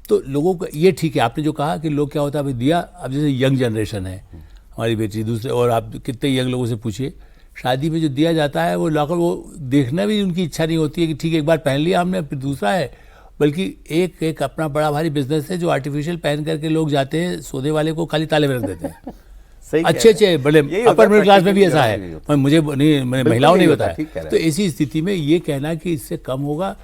तो लोगों को ये ठीक है, आपने जो कहा कि लोग क्या होता है, अभी दिया, अब जैसे यंग जनरेशन है हमारी बेटी, दूसरे, और आप कितने यंग लोगों से पूछिए, शादी में जो दिया जाता है वो लाकर वो देखना भी उनकी इच्छा नहीं होती है कि ठीक है एक बार पहन लिया हमने, फिर दूसरा है, बल्कि एक एक अपना बड़ा भारी बिजनेस है जो आर्टिफिशियल पहन करके लोग जाते हैं, सोने वाले को खाली ताले में रख देते हैं। अच्छे बड़े अपर मिडिल क्लास में भी ऐसा है, मुझे नहीं, महिलाओं ने बताया। तो ऐसी स्थिति में ये कहना कि इससे कम होगा,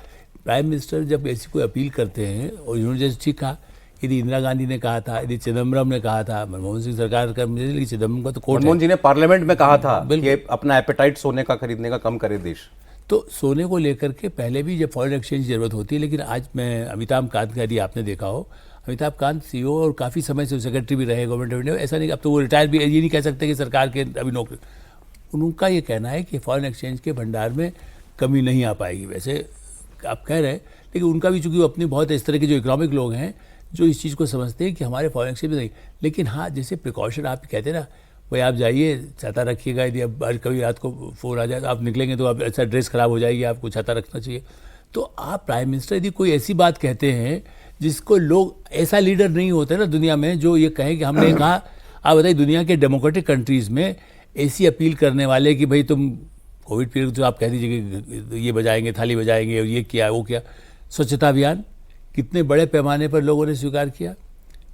प्राइम मिनिस्टर जब ऐसी कोई अपील करते हैं, और उन्होंने जैसे ठीक कहा, यदि इंदिरा गांधी ने कहा था, यदि चिदम्बरम ने कहा था, मनमोहन सिंह सरकार का, मुझे लगी चिदम्बरम का तो कोर्ट, मनमोहन जी ने पार्लियामेंट में कहा था कि अपना एपेटाइट सोने का खरीदने का कम करे देश। तो सोने को लेकर के पहले भी जब फॉरेन एक्सचेंज की जरूरत होती है, लेकिन आज मैं अमिताभ कांत का, यदि आपने देखा हो, अमिताभ कांत सीईओ और काफ़ी समय से सेक्रेटरी भी रहे गवर्नमेंट में, ऐसा नहीं, अब तो वो रिटायर भी, ये नहीं कह सकते कि सरकार के अभी नौकरी, उनका ये कहना है कि फॉरेन एक्सचेंज के भंडार में कमी नहीं आ पाएगी। वैसे आप कह रहे हैं, लेकिन उनका भी चूंकि वो अपनी बहुत इस तरह के जो इकोनॉमिक लोग हैं जो इस चीज़ को समझते हैं कि हमारे फॉरेन एक्सचेंज में नहीं, लेकिन हाँ जैसे प्रिकॉशन आप कहते हैं ना, भाई आप जाइए छाता रखिएगा, यदि अब कभी रात को फ़ोन आ जाए तो आप निकलेंगे तो आप अच्छा ड्रेस ख़राब हो जाएगी, आपको छाता रखना चाहिए। तो आप प्राइम मिनिस्टर यदि कोई ऐसी बात कहते हैं जिसको लोग, ऐसा लीडर नहीं होता ना दुनिया में जो ये कहे कि हमने कहा, आप बताइए दुनिया के डेमोक्रेटिक कंट्रीज़ में ऐसी अपील करने वाले कि भाई तुम कोविड पीरियड तो आप कह दीजिए कि ये बजाएंगे, थाली बजाएंगे, और ये किया वो किया, स्वच्छता अभियान कितने बड़े पैमाने पर लोगों ने स्वीकार किया,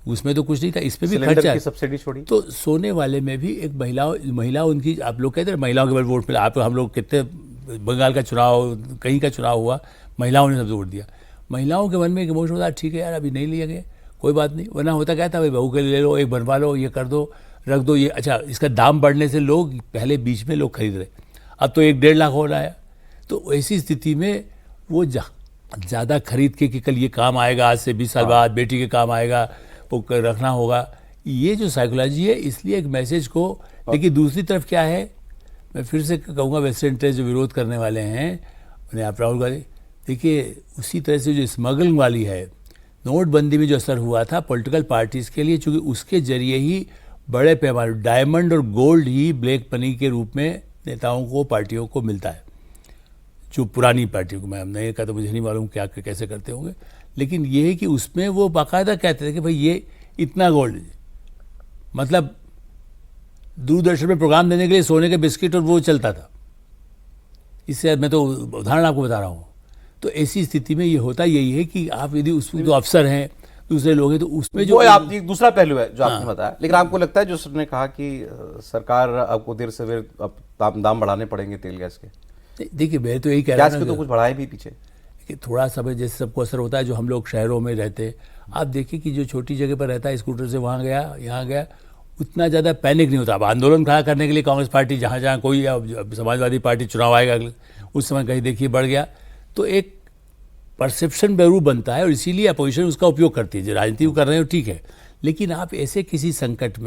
उसमें तो कुछ नहीं था, इसमें भी खर्चा, सब्सिडी छोड़ी। तो सोने वाले में भी एक महिला उनकी, आप लोग कहते हैं महिलाओं के बाद वोट मिला, आप हम लोग कितने, बंगाल का चुनाव, कहीं का चुनाव हुआ, महिलाओं ने सबसे वोट दिया, महिलाओं के मन में एक इमोशन होता है, ठीक है यार अभी नहीं लिया गया कोई बात नहीं, वरना होता क्या था, भाई बहू के लिए ले लो, एक बनवा लो, ये कर दो, रख दो, ये अच्छा, इसका दाम बढ़ने से लोग पहले बीच में लोग खरीद रहे, अब तो 1-1.5 लाख हो रहा है। तो ऐसी स्थिति में वो ज़्यादा खरीद के कि कल ये काम आएगा, आज से 20 साल बाद बेटी के काम आएगा, वो रखना होगा, ये जो साइकोलॉजी है, इसलिए एक मैसेज को। लेकिन दूसरी तरफ क्या है, मैं फिर से कहूँगा वेस्टर्न इंटरेस्ट जो विरोध करने वाले हैं उन्हें, आप राहुल गांधी देखिए, उसी तरह से जो स्मगलिंग वाली है, नोटबंदी में जो असर हुआ था पॉलिटिकल पार्टीज़ के लिए, चूँकि उसके जरिए ही बड़े पैमाने डायमंड और गोल्ड ही ब्लैक मनी के रूप में नेताओं को, पार्टियों को मिलता है, जो पुरानी पार्टियों को, मैं नए का तो मुझे नहीं मालूम क्या कैसे करते होंगे, लेकिन ये है कि उसमें वो बाकायदा कहते थे कि भाई ये इतना गोल्ड, मतलब दूरदर्शन में प्रोग्राम देने के लिए सोने के बिस्किट और वो चलता था। इससे मैं तो उदाहरण आपको बता रहा हूँ। तो ऐसी स्थिति में ये होता यही है कि आप यदि उसमें जो अफसर हैं, दूसरे लोग हैं, तो उसमें जो आप दूसरा पहलू है जो आपने बताया। लेकिन आपको लगता है जो उसने कहा कि सरकार आपको देर से देर अब दाम बढ़ाने पड़ेंगे तेल गैस के? देखिए मैं तो यही कह रहा हूँ, गैस के तो कुछ बढ़ाए भी पीछे कि थोड़ा समय जैसे सबको असर होता है, जो हम लोग शहरों में रहते हैं, आप देखिए कि जो छोटी जगह पर रहता है, स्कूटर से वहाँ गया यहाँ गया, उतना ज़्यादा पैनिक नहीं होता। अब आंदोलन खड़ा करने के लिए कांग्रेस पार्टी जहाँ जहाँ कोई, समाजवादी पार्टी चुनाव आएगा उस समय कहीं देखिए बढ़ गया, तो एक परसेप्शन जरूर बनता है, और इसीलिए अपोजिशन उसका उपयोग करती है। जो राजनीति कर रहे हो ठीक है, लेकिन आप ऐसे किसी संकट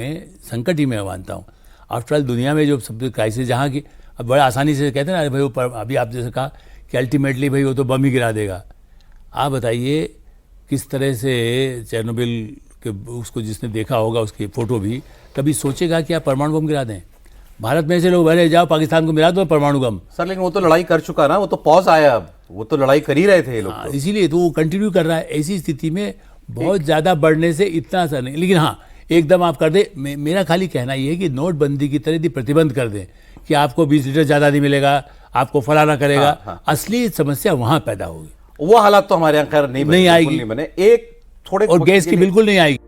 ही मैं मानता हूँ, आफ्टर ऑल दुनिया में जो सब क्राइसिस, जहाँ की अब बड़ा आसानी से कहते हैं ना, भाई वो अभी आप जैसे कहा कि अल्टीमेटली भाई वो तो बम ही गिरा देगा। आप बताइए किस तरह से चेरनोबिल के उसको जिसने देखा होगा, उसकी फ़ोटो भी, कभी सोचेगा कि आप परमाणु बम गिरा दें? भारत में से लोग बहरे जाओ पाकिस्तान को मिला दो परमाणु बम। सर लेकिन वो तो लड़ाई कर चुका ना, वो तो पॉज आया, अब वो तो लड़ाई कर ही रहे थे ये लोग। इसीलिए तो वो कंटिन्यू कर रहा है। ऐसी स्थिति में बहुत ज़्यादा बढ़ने से इतना असर नहीं, लेकिन हाँ एकदम आप कर दे, मेरा खाली कहना ये है कि नोटबंदी की तरह यदि प्रतिबंध कर दें कि आपको 20 लीटर ज़्यादा नहीं मिलेगा, आपको फलाना करेगा, असली समस्या वहाँ पैदा होगी। वो हालात तो हमारे यहाँ खैर नहीं आएगी, नहीं बने, एक थोड़े और गैस की बिल्कुल नहीं आएगी।